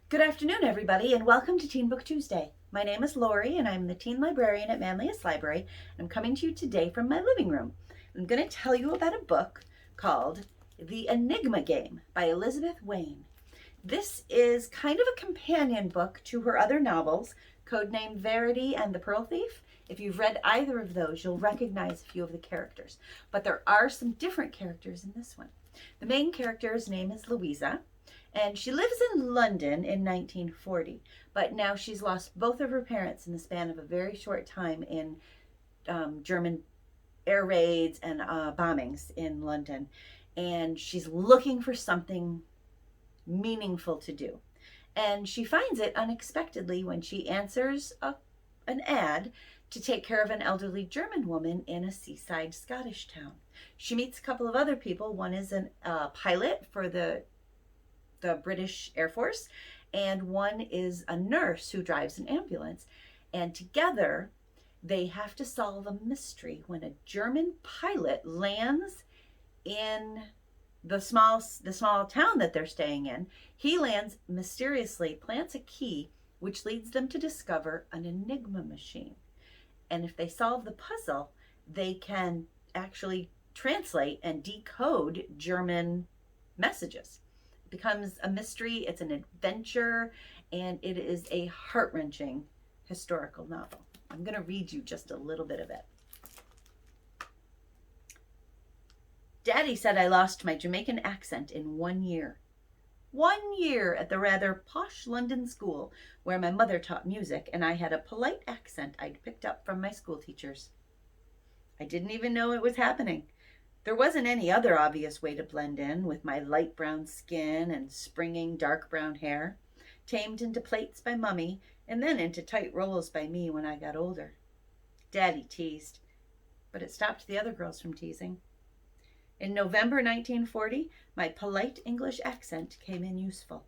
Good afternoon, everybody, and welcome to Teen Book Tuesday. My name is Lorie, and I'm the teen librarian at Manlius Library. I'm coming to you today from my living room. I'm going to tell you about a book called The Enigma Game by Elizabeth Wein. This is kind of a companion book to her other novels, codenamed Verity and the Pearl Thief. If you've read either of those, you'll recognize a few of the characters, but there are some different characters in this one. The main character's name is Louisa, and she lives in London in 1940, but now she's lost both of her parents in the span of a very short time in German air raids and bombings in London. And she's looking for something meaningful to do. And she finds it unexpectedly when she answers an ad to take care of an elderly German woman in a seaside Scottish town. She meets a couple of other people. One is a pilot for the British Air Force, and one is a nurse who drives an ambulance. And together, they have to solve a mystery when a German pilot lands in the small town that they're staying in. He lands mysteriously, plants a key, which leads them to discover an Enigma machine. And if they solve the puzzle, they can actually translate and decode German messages. Becomes a mystery, it's an adventure, and it is a heart-wrenching historical novel. I'm going to read you just a little bit of it. Daddy said I lost my Jamaican accent in 1 year. 1 year at the rather posh London school where my mother taught music, and I had a polite accent I'd picked up from my school teachers. I didn't even know it was happening. There wasn't any other obvious way to blend in with my light brown skin and springing dark brown hair, tamed into plaits by Mummy and then into tight rolls by me when I got older. Daddy teased, but it stopped the other girls from teasing. In November 1940, my polite English accent came in useful.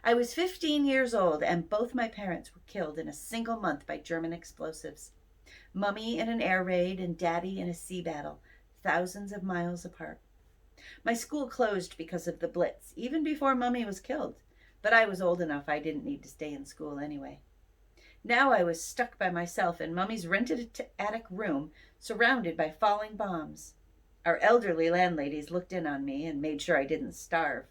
I was 15 years old, and both my parents were killed in a single month by German explosives. Mummy in an air raid and Daddy in a sea battle, thousands of miles apart. My school closed because of the Blitz, even before Mummy was killed, but I was old enough I didn't need to stay in school anyway. Now I was stuck by myself in Mummy's rented attic room, surrounded by falling bombs. Our elderly landladies looked in on me and made sure I didn't starve.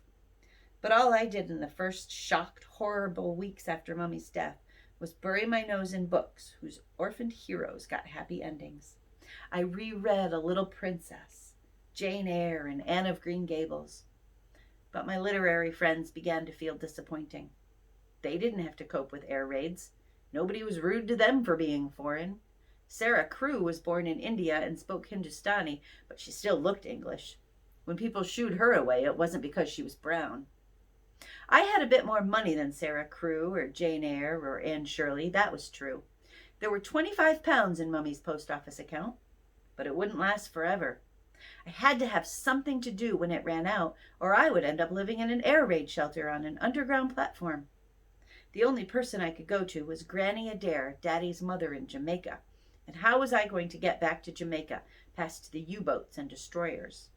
But all I did in the first shocked, horrible weeks after Mummy's death was bury my nose in books whose orphaned heroes got happy endings. I reread A Little Princess, Jane Eyre, and Anne of Green Gables. But my literary friends began to feel disappointing. They didn't have to cope with air raids. Nobody was rude to them for being foreign. Sarah Crewe was born in India and spoke Hindustani, but she still looked English. When people shooed her away, it wasn't because she was brown. I had a bit more money than Sarah Crewe or Jane Eyre or Anne Shirley, that was true. There were £25 in Mummy's post office account, but it wouldn't last forever. I had to have something to do when it ran out, or I would end up living in an air raid shelter on an underground platform. The only person I could go to was Granny Adair, Daddy's mother in Jamaica. And how was I going to get back to Jamaica, past the U-boats and destroyers?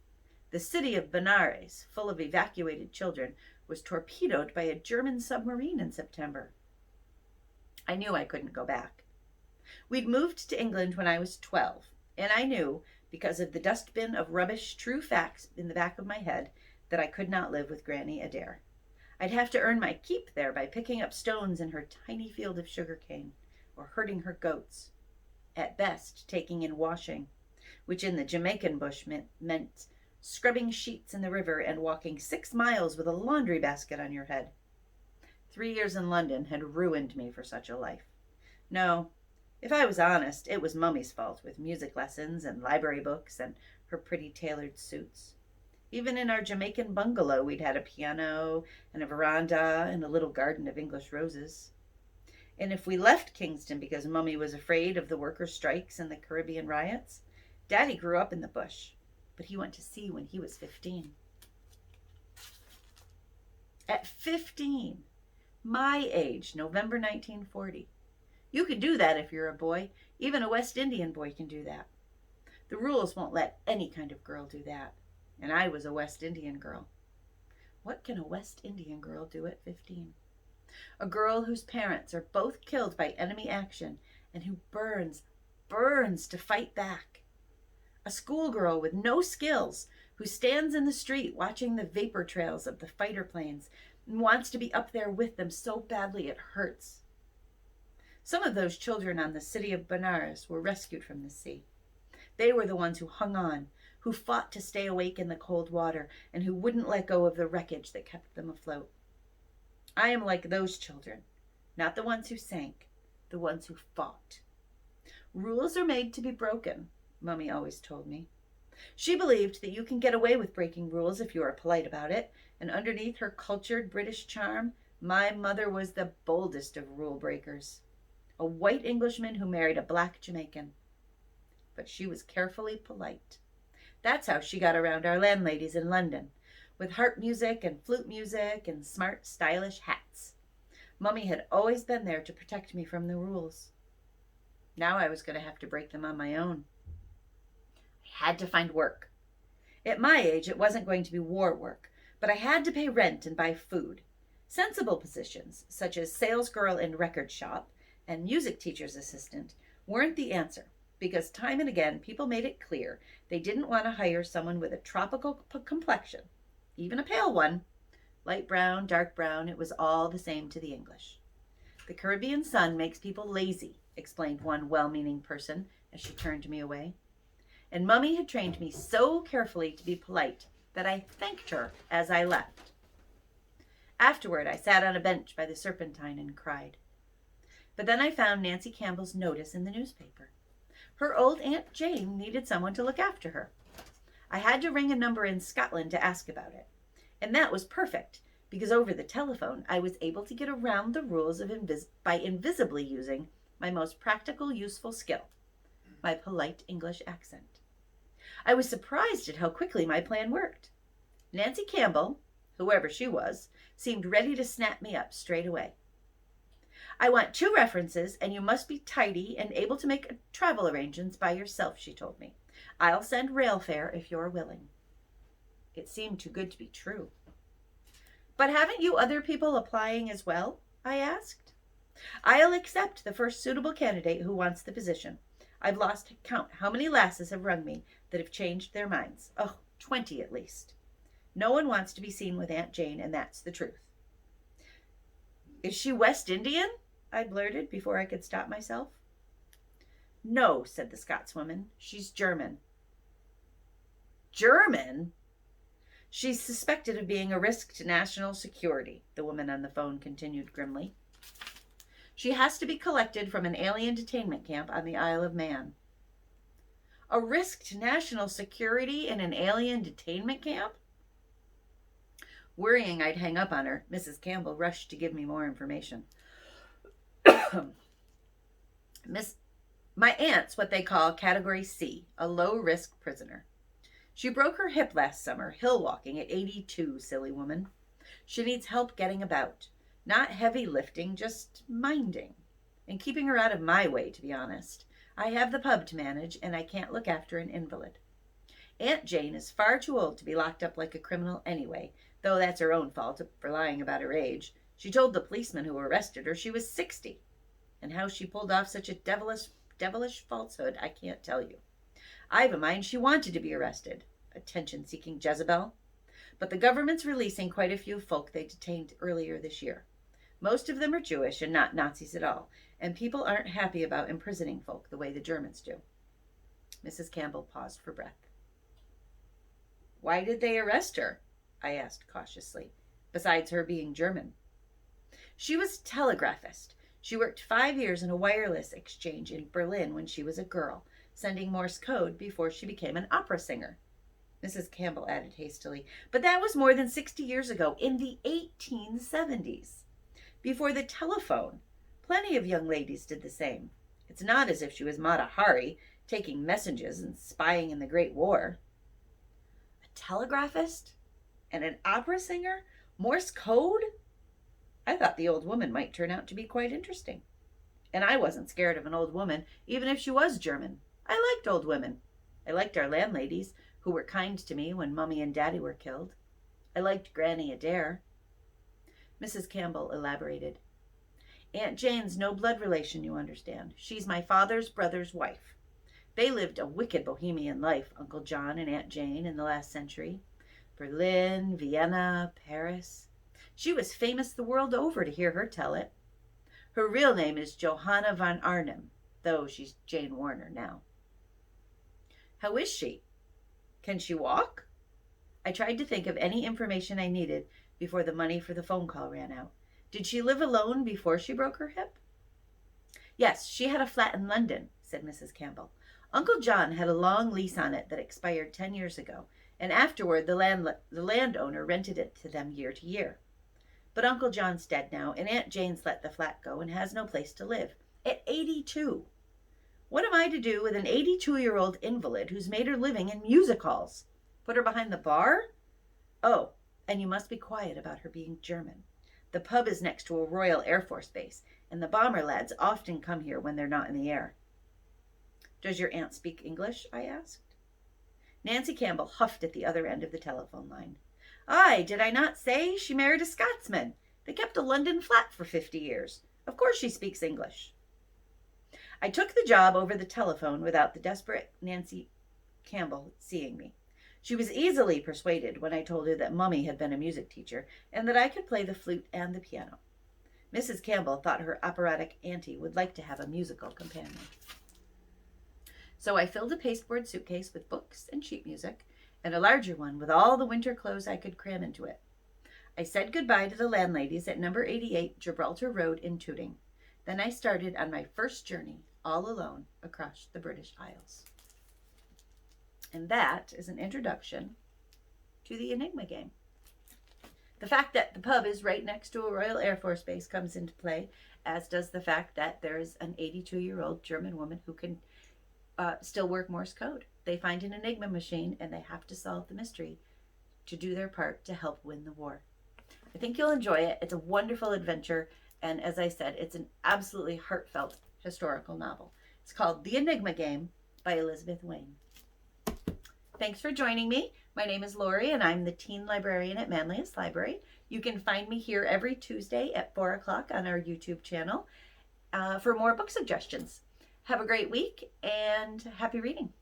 The city of Benares, full of evacuated children, was torpedoed by a German submarine in September. I knew I couldn't go back. We'd moved to England when I was 12, and I knew, because of the dustbin of rubbish true facts in the back of my head, that I could not live with Granny Adair. I'd have to earn my keep there by picking up stones in her tiny field of sugarcane, or herding her goats. At best, taking in washing, which in the Jamaican bush meant scrubbing sheets in the river and walking 6 miles with a laundry basket on your head. 3 years in London had ruined me for such a life. No, if I was honest, it was Mummy's fault, with music lessons and library books and her pretty tailored suits. Even in our Jamaican bungalow, we'd had a piano and a veranda and a little garden of English roses. And if we left Kingston because Mummy was afraid of the worker strikes and the Caribbean riots, Daddy grew up in the bush, but he went to sea when he was 15. At 15, my age, November 1940. You can do that if you're a boy. Even a West Indian boy can do that. The rules won't let any kind of girl do that. and I was a West Indian girl. What can a West Indian girl do at 15? A girl whose parents are both killed by enemy action and who burns to fight back. A schoolgirl with no skills who stands in the street watching the vapor trails of the fighter planes and wants to be up there with them so badly it hurts. Some of those children on the city of Benares were rescued from the sea. They were the ones who hung on, who fought to stay awake in the cold water, and who wouldn't let go of the wreckage that kept them afloat. I am like those children, not the ones who sank, the ones who fought. Rules are made to be broken, Mummy always told me. She believed that you can get away with breaking rules if you are polite about it, and underneath her cultured British charm, my mother was the boldest of rule breakers. A white Englishman who married a black Jamaican. But she was carefully polite. That's how she got around our landladies in London, with harp music and flute music and smart, stylish hats. Mummy had always been there to protect me from the rules. Now I was going to have to break them on my own. I had to find work. At my age, it wasn't going to be war work, but I had to pay rent and buy food. Sensible positions, such as salesgirl in record shop and music teacher's assistant, weren't the answer, because time and again people made it clear they didn't want to hire someone with a tropical complexion, even a pale one. Light brown, dark brown, it was all the same to the English. The Caribbean sun makes people lazy, explained one well-meaning person as she turned me away. And Mummy had trained me so carefully to be polite that I thanked her as I left. Afterward, I sat on a bench by the Serpentine and cried. But then I found Nancy Campbell's notice in the newspaper. Her old Aunt Jane needed someone to look after her. I had to ring a number in Scotland to ask about it. And that was perfect, because over the telephone I was able to get around the rules of by invisibly using my most practical, useful skill, my polite English accent. I was surprised at how quickly my plan worked. Nancy Campbell, whoever she was, seemed ready to snap me up straight away. I want 2 references, and you must be tidy and able to make travel arrangements by yourself, she told me. I'll send rail fare if you're willing. It seemed too good to be true. But haven't you other people applying as well? I asked. I'll accept the first suitable candidate who wants the position. I've lost count how many lasses have rung me that have changed their minds. 20 at least. No one wants to be seen with Aunt Jane, and that's the truth. Is she West Indian? I blurted before I could stop myself. No, said the Scotswoman. She's German. German? She's suspected of being a risk to national security, the woman on the phone continued grimly. She has to be collected from an alien detainment camp on the Isle of Man. A risk to national security in an alien detainment camp? Worrying I'd hang up on her, Mrs. Campbell rushed to give me more information. My aunt's what they call Category C, a low-risk prisoner. She broke her hip last summer, hill walking at 82, silly woman. She needs help getting about. Not heavy lifting, just minding. And keeping her out of my way, to be honest. I have the pub to manage, and I can't look after an invalid. Aunt Jane is far too old to be locked up like a criminal anyway, though that's her own fault for lying about her age. She told the policeman who arrested her she was 60. And how she pulled off such a devilish falsehood, I can't tell you. I've a mind she wanted to be arrested. Attention-seeking Jezebel. But the government's releasing quite a few folk they detained earlier this year. Most of them are Jewish and not Nazis at all, and people aren't happy about imprisoning folk the way the Germans do. Mrs. Campbell paused for breath. Why did they arrest her? I asked cautiously, besides her being German. She was a telegraphist. She worked 5 years in a wireless exchange in Berlin when she was a girl, sending Morse code before she became an opera singer. Mrs. Campbell added hastily, but that was more than 60 years ago, in the 1870s. Before the telephone, plenty of young ladies did the same. It's not as if she was Mata Hari, taking messages and spying in the Great War. A telegraphist? And an opera singer? Morse code? I thought the old woman might turn out to be quite interesting. And I wasn't scared of an old woman, even if she was German. I liked old women. I liked our landladies, who were kind to me when Mummy and Daddy were killed. I liked Granny Adair. Mrs. Campbell elaborated. Aunt Jane's no blood relation, you understand. She's my father's brother's wife. They lived a wicked bohemian life, Uncle John and Aunt Jane, in the last century. Berlin, Vienna, Paris. She was famous the world over, to hear her tell it. Her real name is Johanna von Arnim, though she's Jane Warner now. How is she? Can she walk? I tried to think of any information I needed before the money for the phone call ran out. Did she live alone before she broke her hip? Yes, she had a flat in London, said Mrs. Campbell. Uncle John had a long lease on it that expired 10 years ago, and afterward the landowner rented it to them year to year. But Uncle John's dead now, and Aunt Jane's let the flat go and has no place to live. At 82. What am I to do with an 82-year-old invalid who's made her living in music halls? Put her behind the bar? Oh, and you must be quiet about her being German. The pub is next to a Royal Air Force base, and the bomber lads often come here when they're not in the air. Does your aunt speak English? I asked. Nancy Campbell huffed at the other end of the telephone line. Aye, did I not say she married a Scotsman? They kept a London flat for 50 years. Of course she speaks English. I took the job over the telephone without the desperate Nancy Campbell seeing me. She was easily persuaded when I told her that Mummy had been a music teacher and that I could play the flute and the piano. Mrs. Campbell thought her operatic auntie would like to have a musical companion. So I filled a pasteboard suitcase with books and sheet music, and a larger one with all the winter clothes I could cram into it. I said goodbye to the landladies at number 88 Gibraltar Road in Tooting. Then I started on my first journey, all alone, across the British Isles. And that is an introduction to the Enigma game. The fact that the pub is right next to a Royal Air Force base comes into play, as does the fact that there is an 82-year-old German woman who can still work Morse code. They find an Enigma machine and they have to solve the mystery to do their part to help win the war. I think you'll enjoy it. It's a wonderful adventure, and as I said, it's an absolutely heartfelt historical novel. It's called The Enigma Game by Elizabeth Wein. Thanks for joining me. My name is Lorie, and I'm the teen librarian at Manlius Library. You can find me here every Tuesday at 4 o'clock on our YouTube channel for more book suggestions. Have a great week, and happy reading.